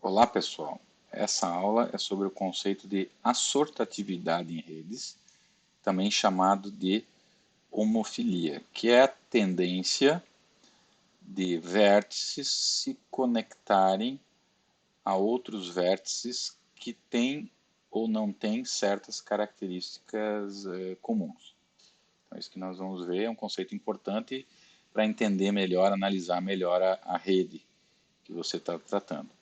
Olá, pessoal. Essa aula é sobre o conceito de assortatividade em redes, também chamado de homofilia, que é a tendência de vértices se conectarem a outros vértices que têm ou não têm certas características comuns. Então, isso que nós vamos ver é um conceito importante para entender melhor, analisar melhor a rede que você está tratando.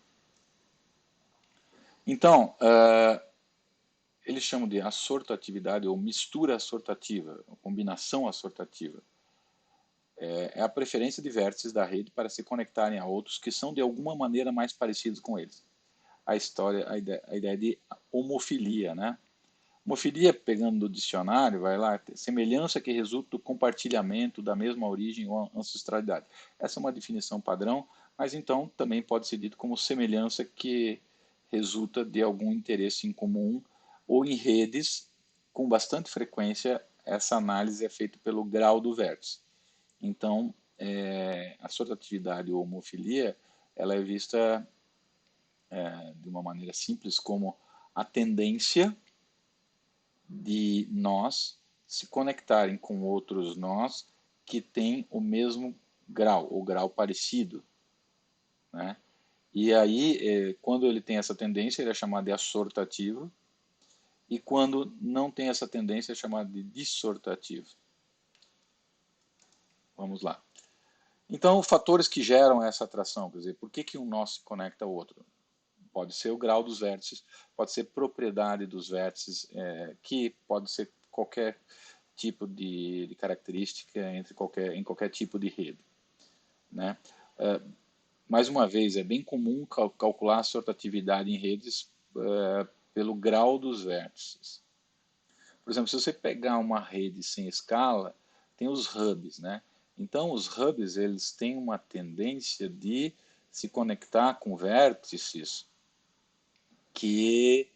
Então, eles chamam de assortatividade ou mistura assortativa, combinação assortativa. É a preferência de vértices da rede para se conectarem a outros que são de alguma maneira mais parecidos com eles. A ideia de homofilia, né? Homofilia, pegando do dicionário, vai lá, semelhança que resulta do compartilhamento da mesma origem ou ancestralidade. Essa é uma definição padrão, mas então também pode ser dito como semelhança que resulta de algum interesse em comum ou em redes. Com bastante frequência, essa análise é feita pelo grau do vértice. Então, a sortatividade ou homofilia, ela é vista de uma maneira simples como a tendência de nós se conectarem com outros nós que têm o mesmo grau, ou grau parecido, né? E aí, quando ele tem essa tendência, ele é chamado de assortativo, e quando não tem essa tendência, é chamado de dissortativo. Vamos lá. Então, fatores que geram essa atração, quer dizer, por que um nó se conecta ao outro? Pode ser o grau dos vértices, pode ser propriedade dos vértices, que pode ser qualquer tipo de característica em qualquer tipo de rede, né? Mais uma vez, é bem comum calcular a sortatividade em redes pelo grau dos vértices. Por exemplo, se você pegar uma rede sem escala, tem os hubs, né? Então, os hubs, eles têm uma tendência de se conectar com vértices que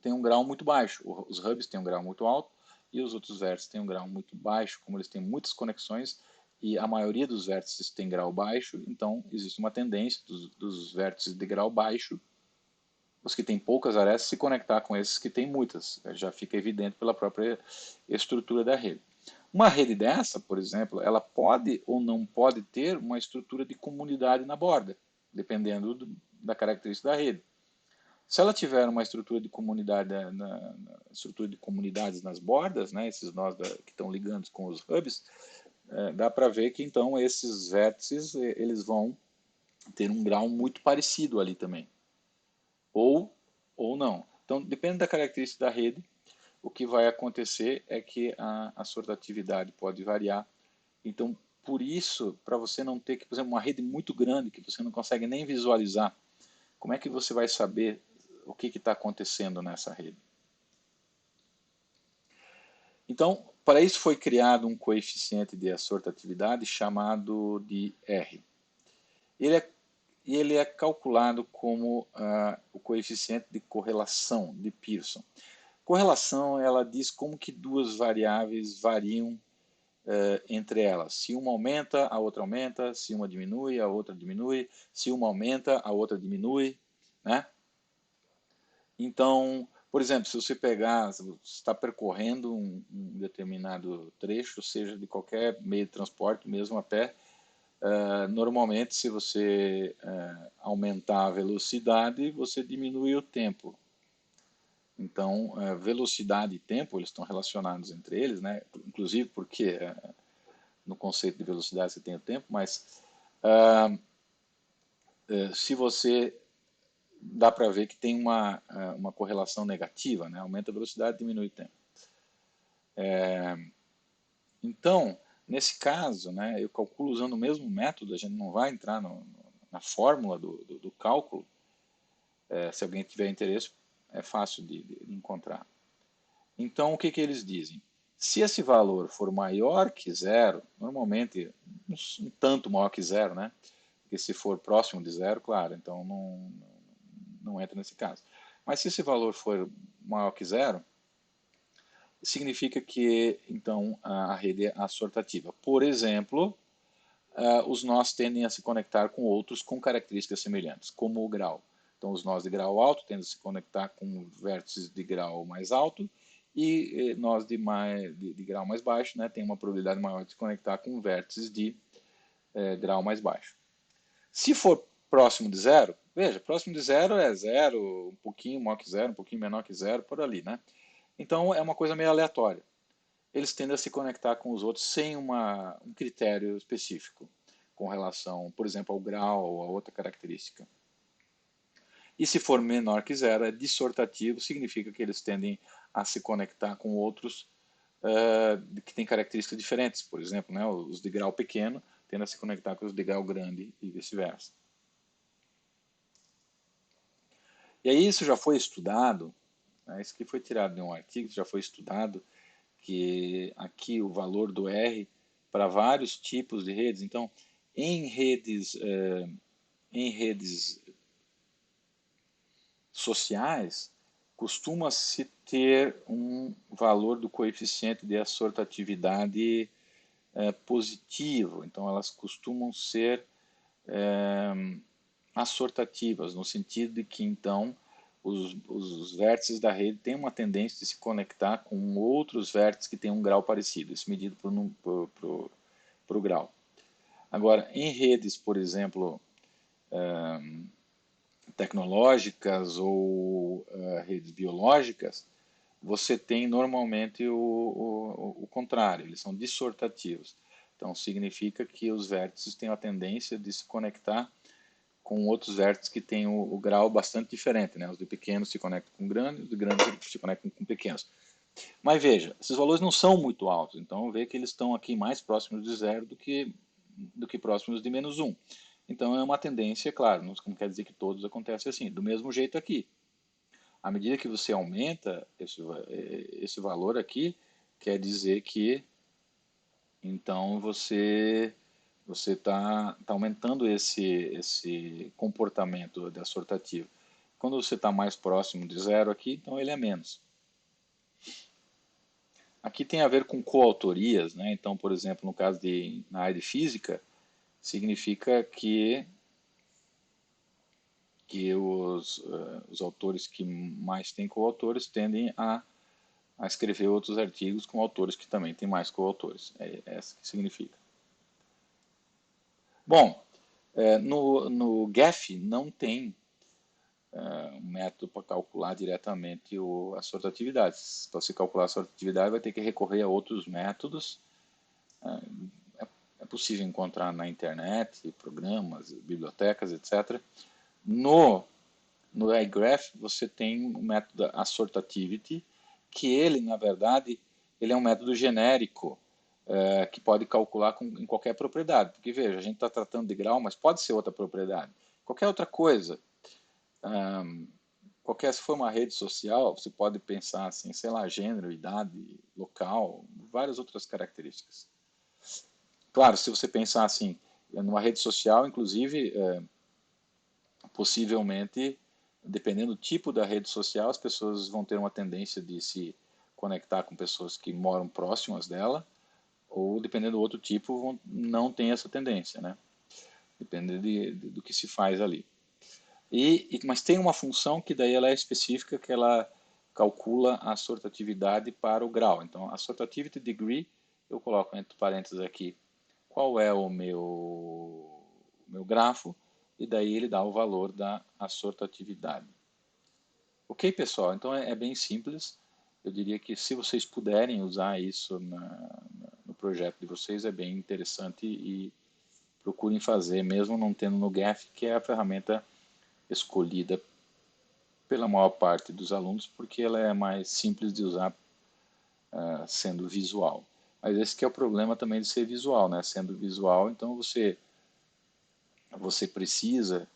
têm um grau muito baixo. Os hubs têm um grau muito alto e os outros vértices têm um grau muito baixo. Como eles têm muitas conexões e a maioria dos vértices tem grau baixo, então existe uma tendência dos vértices de grau baixo, os que têm poucas arestas, se conectar com esses que têm muitas. Já fica evidente pela própria estrutura da rede. Uma rede dessa, por exemplo, ela pode ou não pode ter uma estrutura de comunidade na borda, dependendo da característica da rede. Se ela tiver uma estrutura de comunidade, estrutura de comunidades nas bordas, né, esses nós que estão ligados com os hubs, dá para ver que então esses vértices eles vão ter um grau muito parecido ali também, ou não. Então depende da característica da rede. O que vai acontecer é que a sortatividade pode variar. Então, por isso, para você não ter, por exemplo, uma rede muito grande que você não consegue nem visualizar, como é que você vai saber o que está acontecendo nessa rede? Então, para isso foi criado um coeficiente de assortatividade chamado de R. Ele é calculado como o coeficiente de correlação de Pearson. Correlação, ela diz como que duas variáveis variam entre elas. Se uma aumenta, a outra aumenta. Se uma diminui, a outra diminui. Se uma aumenta, a outra diminui, né? Então, por exemplo, se você pegar, você está percorrendo um determinado trecho, seja de qualquer meio de transporte, mesmo a pé, normalmente, se você aumentar a velocidade, você diminui o tempo. Então, velocidade e tempo, eles estão relacionados entre eles, né? Inclusive porque no conceito de velocidade você tem o tempo, mas se você dá para ver que tem uma correlação negativa, né? Aumenta a velocidade, diminui o tempo. Então, nesse caso, né, eu calculo usando o mesmo método, a gente não vai entrar na fórmula do cálculo. Se alguém tiver interesse, é fácil de encontrar. Então, o que eles dizem? Se esse valor for maior que zero, normalmente um tanto maior que zero, né? Porque se for próximo de zero, claro, então não entra nesse caso. Mas se esse valor for maior que zero, significa que então a rede é assortativa. Por exemplo, os nós tendem a se conectar com outros com características semelhantes, como o grau. Então, os nós de grau alto tendem a se conectar com vértices de grau mais alto e nós de grau mais baixo, né, tem uma probabilidade maior de se conectar com vértices de grau mais baixo. Se for próximo de zero, veja, próximo de zero é zero, um pouquinho maior que zero, um pouquinho menor que zero, por ali, né? Então é uma coisa meio aleatória. Eles tendem a se conectar com os outros sem um critério específico, com relação, por exemplo, ao grau ou a outra característica. E se for menor que zero, é dissortativo, significa que eles tendem a se conectar com outros que têm características diferentes. Por exemplo, né, os de grau pequeno tendem a se conectar com os de grau grande e vice-versa. E aí isso já foi estudado, né, isso aqui foi tirado de um artigo, já foi estudado, que aqui o valor do R para vários tipos de redes. Então, em redes, em redes sociais, costuma-se ter um valor do coeficiente de assortatividade positivo. Então, elas costumam ser assortativas, no sentido de que, então, os vértices da rede têm uma tendência de se conectar com outros vértices que têm um grau parecido, isso medido por grau. Agora, em redes, por exemplo, tecnológicas ou redes biológicas, você tem normalmente o contrário, eles são dissortativos. Então, significa que os vértices têm a tendência de se conectar com outros vértices que têm o grau bastante diferente, né? Os de pequenos se conectam com grandes, os de grandes se conectam com pequenos. Mas veja, esses valores não são muito altos, então vê que eles estão aqui mais próximos de zero do que próximos de menos 1. Então é uma tendência, claro, não quer dizer que todos acontecem assim. Do mesmo jeito aqui. À medida que você aumenta esse valor aqui, quer dizer que então você está aumentando esse comportamento de assortativo. Quando você está mais próximo de zero aqui, então ele é menos. Aqui tem a ver com coautorias, né? Então, por exemplo, no caso na área de física, significa que os autores que mais têm coautores tendem a escrever outros artigos com autores que também têm mais coautores. É isso que significa. Bom, no GEF não tem um método para calcular diretamente a sortatividade. Para se calcular a sortatividade, vai ter que recorrer a outros métodos. É possível encontrar na internet, programas, bibliotecas, etc. No iGraph, você tem o método assortativity, que ele, na verdade, ele é um método genérico, que pode calcular em qualquer propriedade. Porque, veja, a gente está tratando de grau, mas pode ser outra propriedade. Qualquer outra coisa. Se for uma rede social, você pode pensar assim, sei lá, gênero, idade, local, várias outras características. Claro, se você pensar assim, numa rede social, inclusive, possivelmente, dependendo do tipo da rede social, as pessoas vão ter uma tendência de se conectar com pessoas que moram próximas dela, ou dependendo do outro tipo, não tem essa tendência, né? Dependendo do que se faz ali. Mas tem uma função que daí ela é específica, que ela calcula a sortatividade para o grau. Então, a sortativity degree, eu coloco entre parênteses aqui qual é o meu grafo, e daí ele dá o valor da assortatividade. Ok, pessoal? Então é bem simples. Eu diria que se vocês puderem usar isso no projeto de vocês, é bem interessante e procurem fazer, mesmo não tendo no GEF, que é a ferramenta escolhida pela maior parte dos alunos, porque ela é mais simples de usar sendo visual. Mas esse que é o problema também de ser visual, né? Sendo visual, então você precisa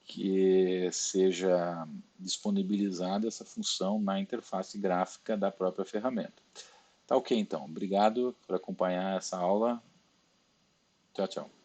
que seja disponibilizada essa função na interface gráfica da própria ferramenta. Tá ok, então. Obrigado por acompanhar essa aula. Tchau, tchau.